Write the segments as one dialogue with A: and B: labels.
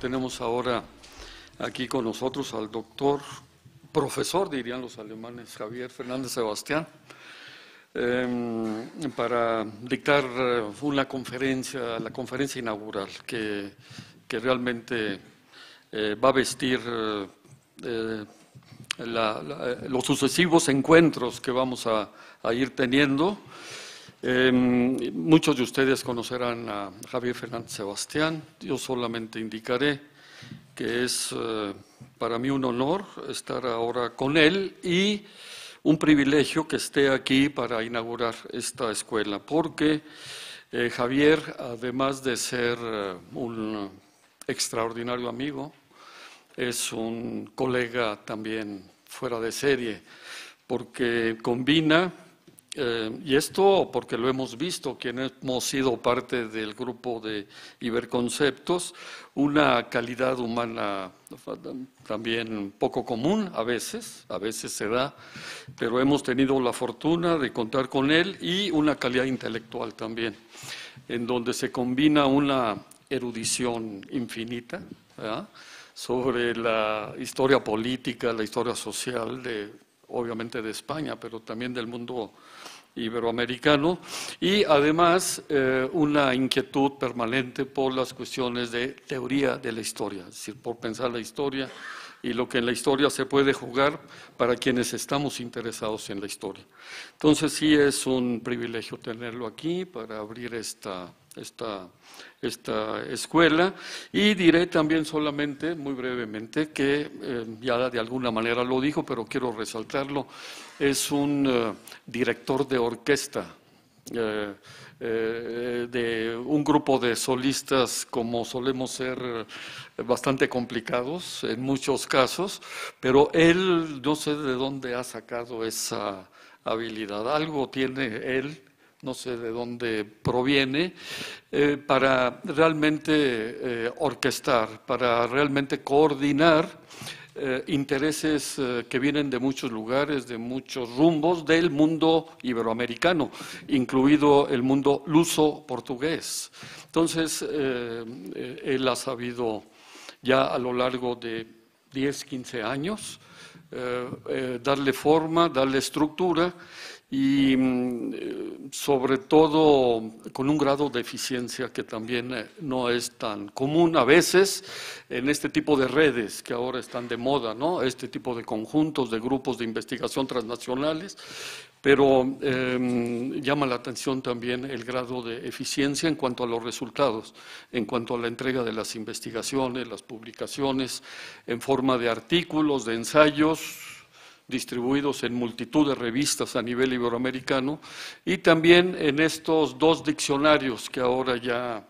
A: tenemos ahora aquí con nosotros al doctor, profesor, dirían los alemanes, Javier Fernández Sebastián, para dictar una conferencia, la conferencia inaugural, que realmente va a vestir los sucesivos encuentros que vamos a ir teniendo. Muchos de ustedes conocerán a Javier Fernández Sebastián. Yo solamente indicaré que es para mí un honor estar ahora con él y un privilegio que esté aquí para inaugurar esta escuela, porque Javier, además de ser un extraordinario amigo, es un colega también fuera de serie, porque combina, y esto porque lo hemos visto, quienes hemos sido parte del grupo de Iberconceptos, una calidad humana también poco común a veces se da, pero hemos tenido la fortuna de contar con él, y una calidad intelectual también, en donde se combina una erudición infinita, ¿verdad?, sobre la historia política, la historia social, obviamente de España, pero también del mundo iberoamericano, y además una inquietud permanente por las cuestiones de teoría de la historia, es decir, por pensar la historia y lo que en la historia se puede jugar para quienes estamos interesados en la historia. Entonces sí es un privilegio tenerlo aquí para abrir esta escuela, y diré también solamente, muy brevemente, que ya de alguna manera lo dijo, pero quiero resaltarlo, es un director de orquesta de un grupo de solistas, como solemos ser, bastante complicados en muchos casos, pero él no sé de dónde ha sacado esa habilidad, algo tiene él, no sé de dónde proviene, para realmente orquestar, para realmente coordinar intereses que vienen de muchos lugares, de muchos rumbos del mundo iberoamericano, incluido el mundo luso-portugués. Entonces, él ha sabido ya a lo largo de 10, 15 años darle forma, darle estructura, y sobre todo con un grado de eficiencia que también no es tan común a veces en este tipo de redes que ahora están de moda, ¿no? Este tipo de conjuntos, de grupos de investigación transnacionales, pero llama la atención también el grado de eficiencia en cuanto a los resultados, en cuanto a la entrega de las investigaciones, las publicaciones en forma de artículos, de ensayos, distribuidos en multitud de revistas a nivel iberoamericano, y también en estos dos diccionarios que ahora ya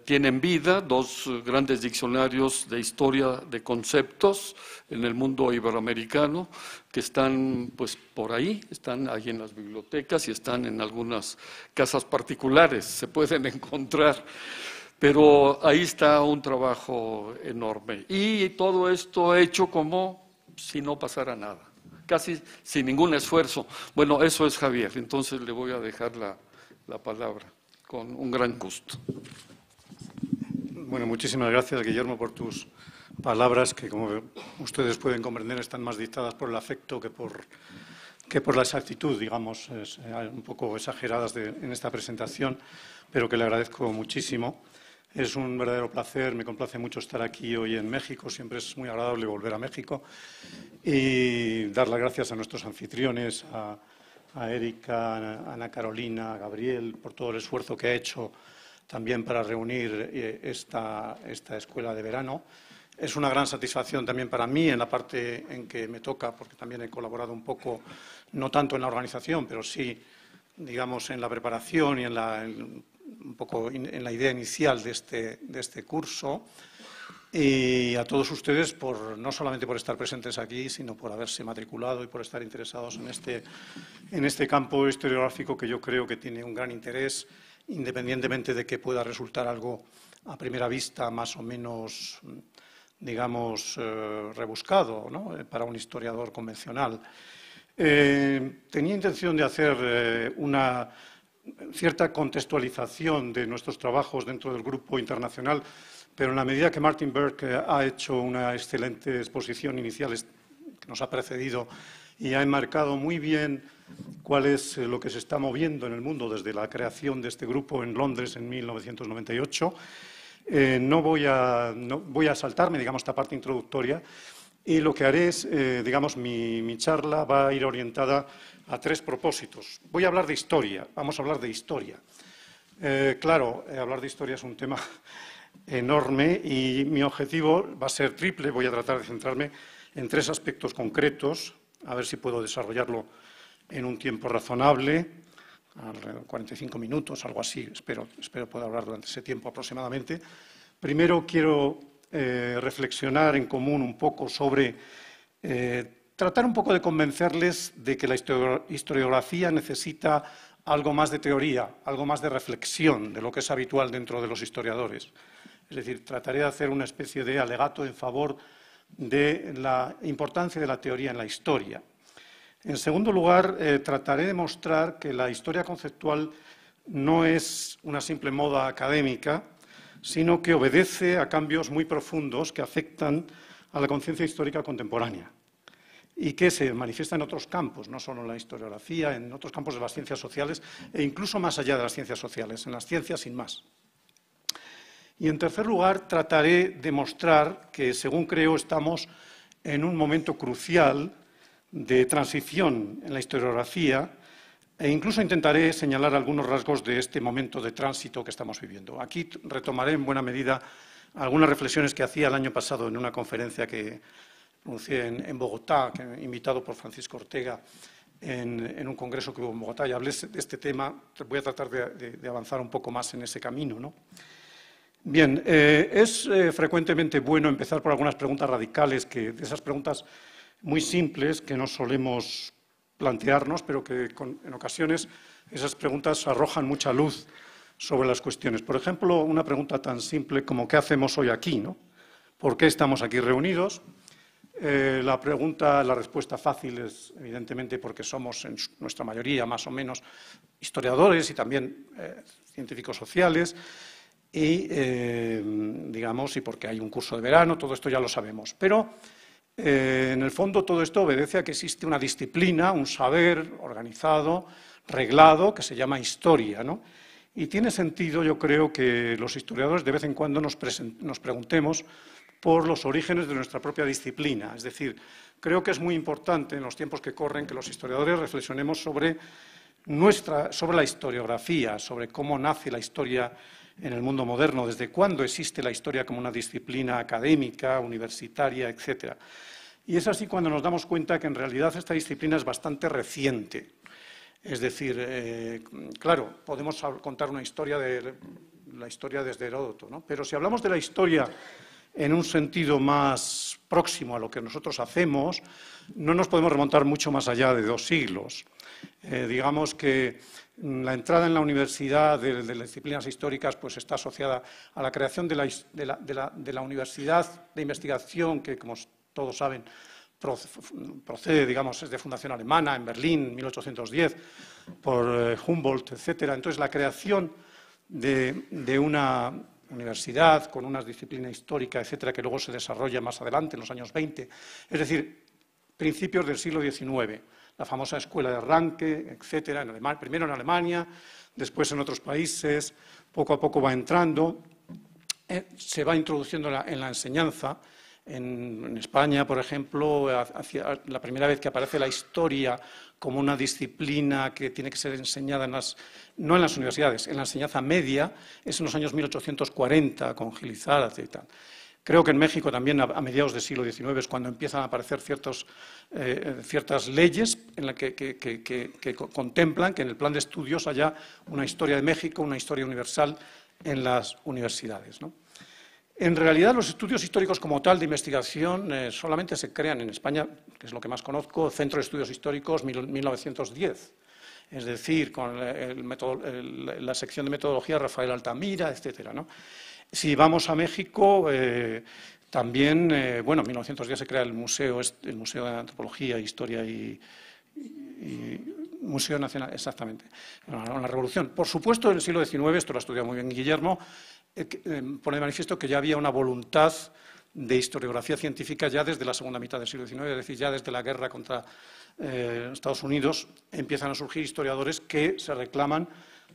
A: tienen vida, dos grandes diccionarios de historia de conceptos en el mundo iberoamericano, que están pues por ahí, están ahí en las bibliotecas y están en algunas casas particulares, se pueden encontrar. Pero ahí está un trabajo enorme, y todo esto hecho como si no pasara nada, casi sin ningún esfuerzo. Bueno, eso es Javier, entonces le voy a dejar la palabra, con un gran gusto.
B: Bueno, muchísimas gracias, Guillermo, por tus palabras, que como ustedes pueden comprender están más dictadas por el afecto que por la exactitud, digamos, un poco exageradas en esta presentación, pero que le agradezco muchísimo. Es un verdadero placer, me complace mucho estar aquí hoy en México, siempre es muy agradable volver a México, y dar las gracias a nuestros anfitriones, a Erika, a Ana Carolina, a Gabriel, por todo el esfuerzo que ha hecho también para reunir esta escuela de verano. Es una gran satisfacción también para mí en la parte en que me toca, porque también he colaborado un poco, no tanto en la organización, pero sí, digamos, en la preparación y un poco en la idea inicial de este curso. Y a todos ustedes, no solamente por estar presentes aquí, sino por haberse matriculado y por estar interesados en este campo historiográfico, que yo creo que tiene un gran interés, independientemente de que pueda resultar algo a primera vista más o menos, digamos, rebuscado, ¿no?, para un historiador convencional. Tenía intención de hacer una cierta contextualización de nuestros trabajos dentro del grupo internacional, pero en la medida que Martin Burke ha hecho una excelente exposición inicial que nos ha precedido y ha enmarcado muy bien cuál es lo que se está moviendo en el mundo desde la creación de este grupo en Londres en 1998, voy a saltarme, digamos, esta parte introductoria y lo que haré es, digamos, mi charla va a ir orientada a 3 propósitos. Voy a hablar de historia, vamos a hablar de historia. Claro, hablar de historia es un tema enorme y mi objetivo va a ser triple. Voy a tratar de centrarme en 3 aspectos concretos, a ver si puedo desarrollarlo en un tiempo razonable, alrededor de 45 minutos, algo así, espero poder hablar durante ese tiempo aproximadamente. Primero quiero reflexionar en común un poco sobre, tratar un poco de convencerles de que la historiografía necesita algo más de teoría, algo más de reflexión de lo que es habitual dentro de los historiadores. Es decir, trataré de hacer una especie de alegato en favor de la importancia de la teoría en la historia. En segundo lugar, trataré de mostrar que la historia conceptual no es una simple moda académica, sino que obedece a cambios muy profundos que afectan a la conciencia histórica contemporánea y que se manifiesta en otros campos, no solo en la historiografía, en otros campos de las ciencias sociales e incluso más allá de las ciencias sociales, en las ciencias sin más. Y en tercer lugar, trataré de mostrar que, según creo, estamos en un momento crucial de transición en la historiografía e incluso intentaré señalar algunos rasgos de este momento de tránsito que estamos viviendo. Aquí retomaré en buena medida algunas reflexiones que hacía el año pasado en una conferencia que pronuncié en Bogotá, invitado por Francisco Ortega, en un congreso que hubo en Bogotá, y hablé de este tema. Voy a tratar de avanzar un poco más en ese camino, ¿no? Bien, es frecuentemente bueno empezar por algunas preguntas radicales, de esas preguntas muy simples que no solemos plantearnos, pero que en ocasiones esas preguntas arrojan mucha luz sobre las cuestiones. Por ejemplo, una pregunta tan simple como ¿qué hacemos hoy aquí, ¿no? ¿Por qué estamos aquí reunidos? La respuesta fácil es, evidentemente, porque somos, en nuestra mayoría, más o menos, historiadores y también científicos sociales, y, digamos, y porque hay un curso de verano, todo esto ya lo sabemos. Pero, en el fondo, todo esto obedece a que existe una disciplina, un saber organizado, reglado, que se llama historia, ¿no? Y tiene sentido, yo creo, que los historiadores de vez en cuando nos preguntemos por los orígenes de nuestra propia disciplina. Es decir, creo que es muy importante en los tiempos que corren que los historiadores reflexionemos sobre la historiografía, sobre cómo nace la historia en el mundo moderno, desde cuándo existe la historia como una disciplina académica, universitaria, etc. Y es así cuando nos damos cuenta que en realidad esta disciplina es bastante reciente. Es decir, claro, podemos contar una historia la historia desde Heródoto, ¿no? Pero si hablamos de la historia en un sentido más próximo a lo que nosotros hacemos, no nos podemos remontar mucho más allá de 2 siglos. Digamos que la entrada en la universidad de las disciplinas históricas pues está asociada a la creación de la universidad de investigación que, como todos saben, procede, digamos, es de fundación alemana, en Berlín, en 1810, por Humboldt, etc. Entonces, la creación de una universidad con una disciplina histórica, etcétera, que luego se desarrolla más adelante, en los años 20, es decir, principios del siglo XIX, la famosa escuela de Ranke, etcétera, primero en Alemania, después en otros países, poco a poco va entrando, se va introduciendo en la enseñanza. En España, por ejemplo, la primera vez que aparece la historia como una disciplina que tiene que ser enseñada no en las universidades, en la enseñanza media, es en los años 1840, con Gil y Zárate y tal. Creo que en México también a mediados del siglo XIX es cuando empiezan a aparecer ciertas leyes en las que contemplan que en el plan de estudios haya una historia de México, una historia universal en las universidades, ¿no? En realidad, los estudios históricos como tal de investigación solamente se crean en España, que es lo que más conozco, Centro de Estudios Históricos 1910, es decir, con la sección de metodología Rafael Altamira, etcétera, ¿no? Si vamos a México, también, bueno, en 1910 se crea el Museo de Antropología, Historia y Museo Nacional, exactamente. La Revolución. Por supuesto, en el siglo XIX, esto lo ha estudiado muy bien Guillermo, pone de manifiesto que ya había una voluntad de historiografía científica ya desde la segunda mitad del siglo XIX, es decir, ya desde la guerra contra Estados Unidos empiezan a surgir historiadores que se reclaman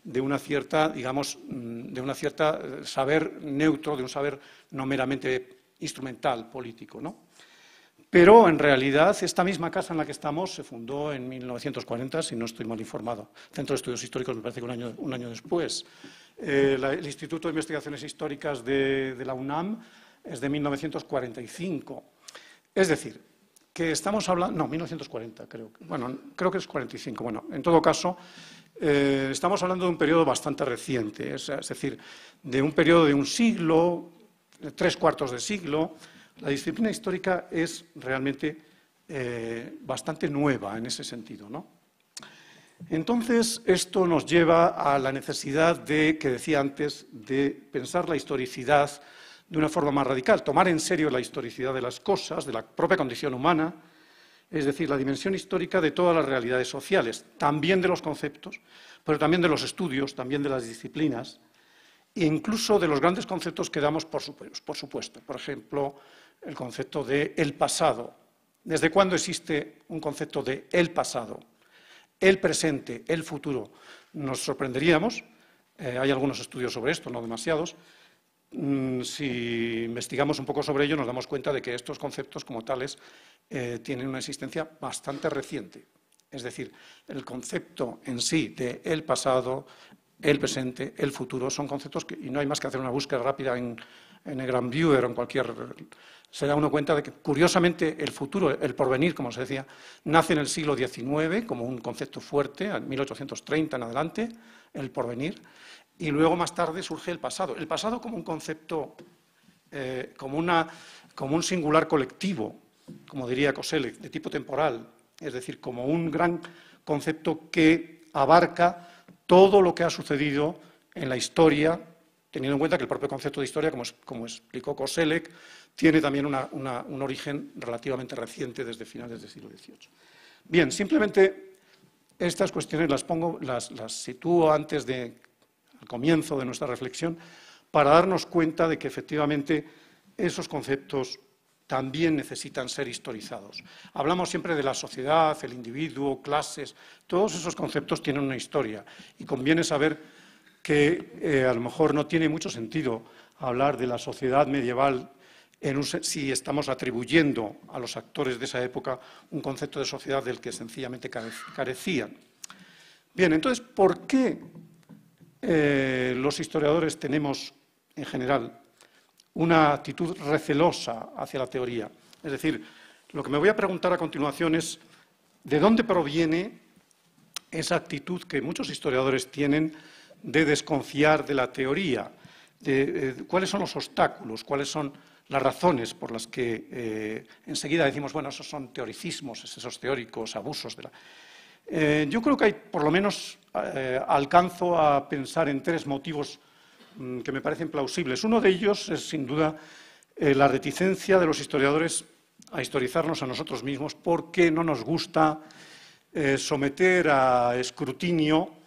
B: de una cierta, digamos, de una cierta saber neutro, de un saber no meramente instrumental, político, ¿no? Pero, en realidad, esta misma casa en la que estamos se fundó en 1940, si no estoy mal informado. Centro de Estudios Históricos, me parece que un año después. El Instituto de Investigaciones Históricas de la UNAM es de 1945. Es decir, que estamos hablando... No, 1940, creo. Bueno, creo que es 45. Bueno, en todo caso, estamos hablando de un periodo bastante reciente, es decir, de un periodo de un siglo, 3/4 de siglo. La disciplina histórica es realmente bastante nueva en ese sentido, ¿no? Entonces, esto nos lleva a la necesidad de, que decía antes, de pensar la historicidad de una forma más radical, tomar en serio la historicidad de las cosas, de la propia condición humana, es decir, la dimensión histórica de todas las realidades sociales, también de los conceptos, pero también de los estudios, también de las disciplinas, e incluso de los grandes conceptos que damos por supuesto. Por ejemplo, el concepto de el pasado. ¿Desde cuándo existe un concepto de el pasado? El presente, el futuro. Nos sorprenderíamos, hay algunos estudios sobre esto, no demasiados. Si investigamos un poco sobre ello, nos damos cuenta de que estos conceptos, como tales, tienen una existencia bastante reciente. Es decir, el concepto en sí de el pasado, el presente, el futuro, son conceptos que, y no hay más que hacer una búsqueda rápida en el Grand Viewer o en cualquier... Se da uno cuenta de que, curiosamente, el futuro, el porvenir, como se decía, nace en el siglo XIX como un concepto fuerte, en 1830 en adelante, el porvenir, y luego más tarde surge el pasado. El pasado como un concepto, como un singular colectivo, como diría Koselleck, de tipo temporal, es decir, como un gran concepto que abarca todo lo que ha sucedido en la historia, teniendo en cuenta que el propio concepto de historia, como explicó Koselleck, tiene también un origen relativamente reciente desde finales del siglo XVIII. Bien, simplemente estas cuestiones las sitúo antes del comienzo de nuestra reflexión para darnos cuenta de que efectivamente esos conceptos también necesitan ser historizados. Hablamos siempre de la sociedad, el individuo, clases, todos esos conceptos tienen una historia y conviene saber que a lo mejor no tiene mucho sentido hablar de la sociedad medieval si estamos atribuyendo a los actores de esa época un concepto de sociedad del que sencillamente carecían. Bien, entonces, ¿por qué los historiadores tenemos, en general, una actitud recelosa hacia la teoría? Es decir, lo que me voy a preguntar a continuación es ¿de dónde proviene esa actitud que muchos historiadores tienen de desconfiar de la teoría? ¿Cuáles son los obstáculos? ¿Cuáles son las razones por las que enseguida decimos, bueno, esos son teoricismos, esos teóricos, abusos de la... yo creo que hay, por lo menos, alcanzo a pensar en 3 motivos que me parecen plausibles. Uno de ellos es, sin duda, la reticencia de los historiadores a historizarnos a nosotros mismos porque no nos gusta someter a escrutinio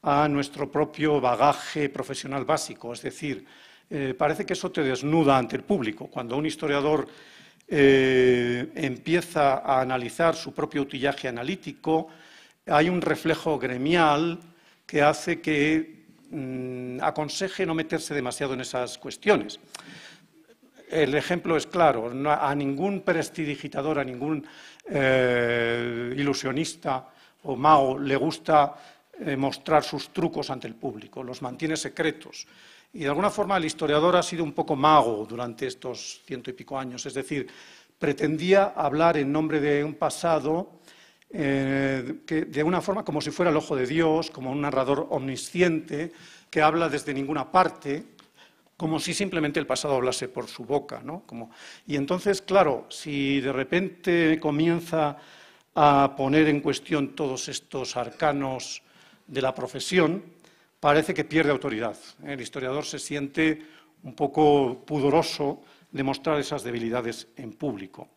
B: a nuestro propio bagaje profesional básico. Es decir, parece que eso te desnuda ante el público. Cuando un historiador empieza a analizar su propio utillaje analítico, hay un reflejo gremial que hace que aconseje no meterse demasiado en esas cuestiones. El ejemplo es claro, a ningún prestidigitador, a ningún ilusionista o mago le gusta mostrar sus trucos ante el público, los mantiene secretos. Y de alguna forma el historiador ha sido un poco mago durante estos 100 y pico años, es decir, pretendía hablar en nombre de un pasado que de una forma como si fuera el ojo de Dios, como un narrador omnisciente que habla desde ninguna parte, como si simplemente el pasado hablase por su boca, ¿no? Y entonces, claro, si de repente comienza a poner en cuestión todos estos arcanos de la profesión, parece que pierde autoridad. El historiador se siente un poco pudoroso de mostrar esas debilidades en público.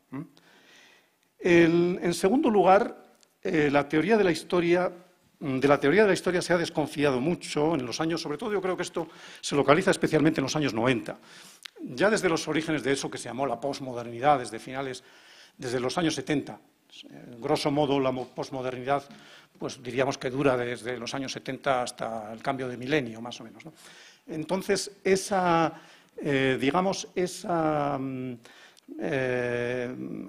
B: En segundo lugar, la teoría de la historia de la teoría de la historia se ha desconfiado mucho en los años, sobre todo yo creo que esto se localiza especialmente en los años 90. Ya desde los orígenes de eso que se llamó la posmodernidad, desde los años 70. Grosso modo, la posmodernidad, pues diríamos que dura desde los años 70 hasta el cambio de milenio, más o menos, ¿no? Entonces, esa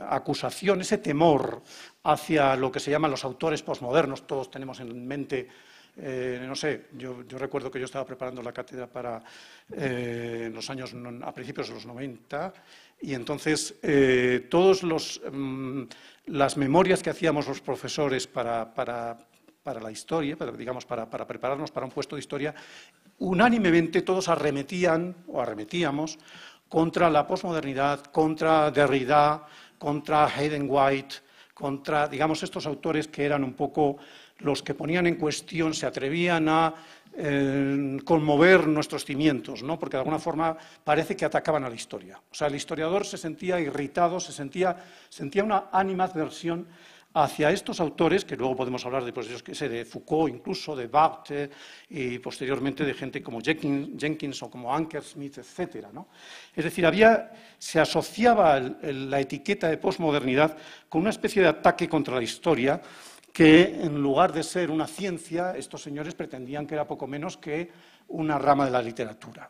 B: acusación, ese temor hacia lo que se llaman los autores posmodernos, todos tenemos en mente, no sé, yo recuerdo que yo estaba preparando la cátedra para a principios de los 90, y entonces todas las memorias que hacíamos los profesores para la historia, para prepararnos para un puesto de historia, unánimemente todos arremetíamos contra la posmodernidad, contra Derrida, contra Hayden White, contra, digamos, estos autores que eran un poco los que ponían en cuestión, se atrevían a conmover nuestros cimientos, ¿no? Porque de alguna forma parece que atacaban a la historia. O sea, el historiador se sentía irritado, sentía una animadversión hacia estos autores, que luego podemos hablar de Foucault, incluso de Barthes, y posteriormente de gente como Jenkins o como Anker Smith, etcétera, ¿no? Es decir, se asociaba la etiqueta de posmodernidad con una especie de ataque contra la historia que, en lugar de ser una ciencia, estos señores pretendían que era poco menos que una rama de la literatura.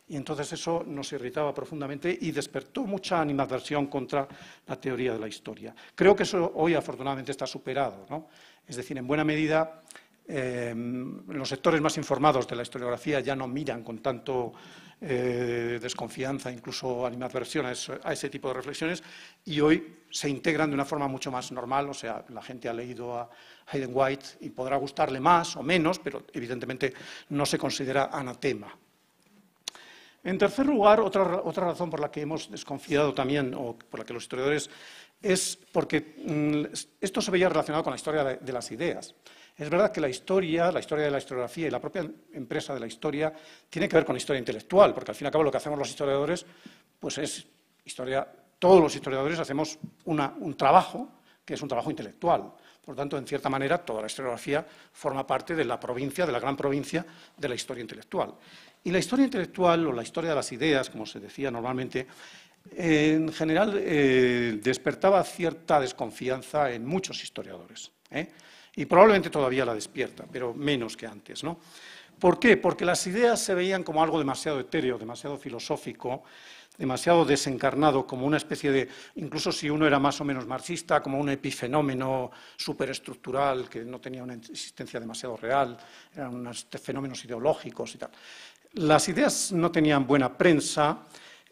B: Y entonces eso nos irritaba profundamente y despertó mucha animadversión contra la teoría de la historia. Creo que eso hoy afortunadamente está superado, ¿no? Es decir, en buena medida los sectores más informados de la historiografía ya no miran con tanto desconfianza, incluso animadversión a ese tipo de reflexiones, y hoy se integran de una forma mucho más normal. O sea, la gente ha leído a Hayden White y podrá gustarle más o menos, pero evidentemente no se considera anatema. En tercer lugar, otra razón por la que hemos desconfiado también, o por la que los historiadores, es porque esto se veía relacionado con la historia de las ideas. Es verdad que la historia de la historiografía y la propia empresa de la historia tiene que ver con la historia intelectual, porque al fin y al cabo lo que hacemos los historiadores pues es historia. Todos los historiadores hacemos un trabajo que es un trabajo intelectual. Por tanto, en cierta manera, toda la historiografía forma parte de la gran provincia de la historia intelectual. Y la historia intelectual, o la historia de las ideas, como se decía normalmente, en general despertaba cierta desconfianza en muchos historiadores, y probablemente todavía la despierta, pero menos que antes, ¿no? ¿Por qué? Porque las ideas se veían como algo demasiado etéreo, demasiado filosófico, demasiado desencarnado, como una especie de, incluso si uno era más o menos marxista, como un epifenómeno superestructural que no tenía una existencia demasiado real, eran unos fenómenos ideológicos y tal. Las ideas no tenían buena prensa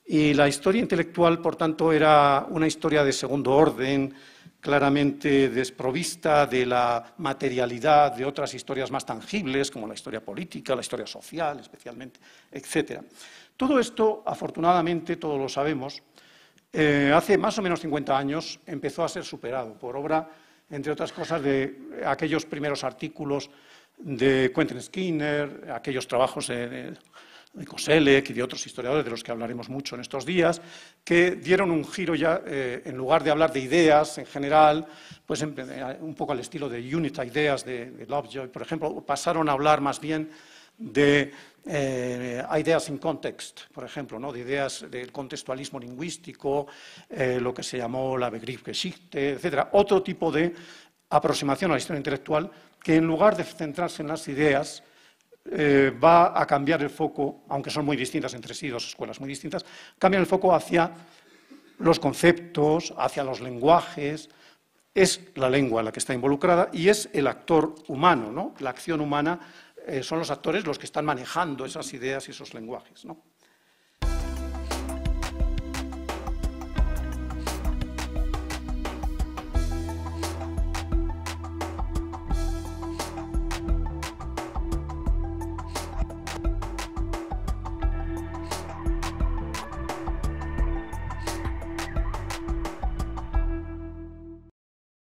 B: y la historia intelectual, por tanto, era una historia de segundo orden, claramente desprovista de la materialidad de otras historias más tangibles, como la historia política, la historia social, especialmente, etcétera. Todo esto, afortunadamente, todos lo sabemos, hace más o menos 50 años empezó a ser superado por obra, entre otras cosas, de aquellos primeros artículos de Quentin Skinner, aquellos trabajos de Koselleck y de otros historiadores de los que hablaremos mucho en estos días, que dieron un giro ya, en lugar de hablar de ideas en general, pues un poco al estilo de Unit Ideas de Lovejoy, por ejemplo, pasaron a hablar más bien de ideas in context, por ejemplo, ¿no? De ideas del contextualismo lingüístico, lo que se llamó la Begriffsgeschichte, etcétera. Otro tipo de aproximación a la historia intelectual que, en lugar de centrarse en las ideas, va a cambiar el foco, aunque son muy distintas entre sí, dos escuelas muy distintas, cambian el foco hacia los conceptos, hacia los lenguajes. Es la lengua la que está involucrada y es el actor humano, ¿no? La acción humana, son los actores los que están manejando esas ideas y esos lenguajes, ¿no?